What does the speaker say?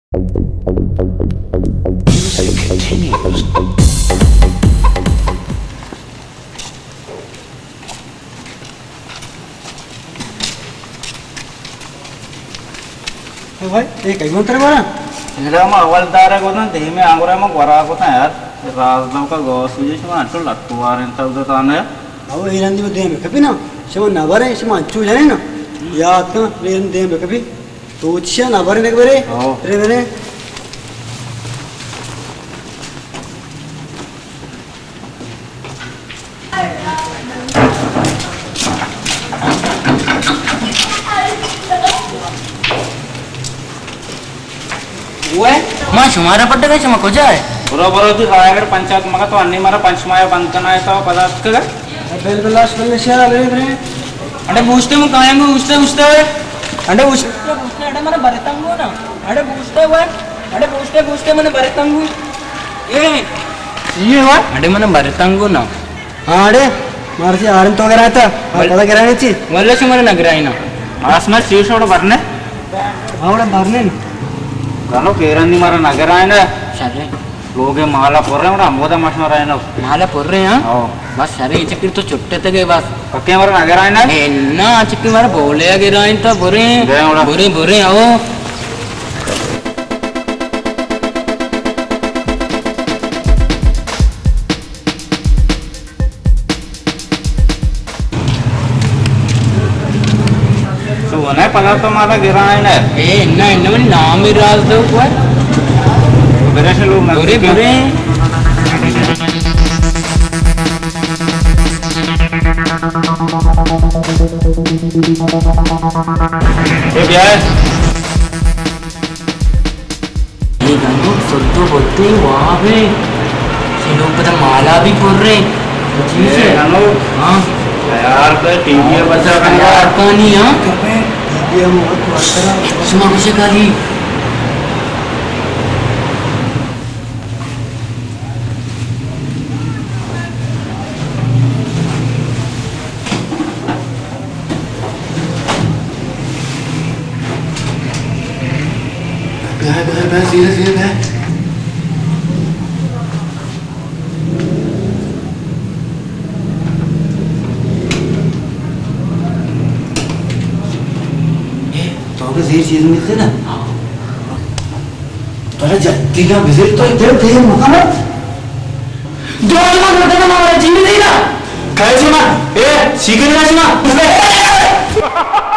भाई ये कहीं मंत्र बना इधर हम अवल दारे को ना देह में आंगुरा में वरा को था यार राजनाव का गौस विजय शमा अटल लटकुआर इन तब तो ताने अब हिरंदी में देह में कभी ना शमा नवरे शमा अच्छू जाने ना याद का हिरंदी देह में कभी तो अच्छा नवरे ने कभी रे मैंने वो मां शुमारा पट्टे का चमक हो जाए बरोबर होती रायगढ़ पंचायत मगा तो अन्नी मारा पंचमाया बंद करना है तो पदार्थ का बेल बेलाश बेल शेयर आले रे अरे पूछते मु कायंग पूछते पूछते अरे पूछते अरे मारा बरतंगो ना अरे पूछते मैंने बरतंगो ये हुआ अरे मैंने बरतंगो ना हां अरे मारसी आरन तो वगैरह था पता कराने ची वल्ले से मैंने नगराई ना आस में शीश और भरने आवड़ा भरने गानो केरंदी मारा नगर आए ना सरे लोगे माला पोर रहे हैं अमोदा मशना रहे ना माला पोर रहे हैं बस सरे चक्कर तो छुट्टे तक बस पक्के मारा नगर आए ना ना चक्कर मारा बोले गिराइन तो बुरे बुरे आओ पदार्थ तो मारा गिरा है ना इन्ना में नाम ही राज दो कोई बुरे से लोग बुरे बुरे ये क्या है ये गानो सुनते बोलते वहाँ पे ये लोग पता माला भी बोल रहे ये गानो हाँ यार तो टीवी बचा कर यार कहानी हाँ ये बहुत मात्रा सुना मुझे काली सीधे ये चीज मिलती ना तो जल्दी का विजिट तो इधर थे मौका मत दो लोग होते ना हमारे जीवन नहीं ना कैसे ना ए सीखने ना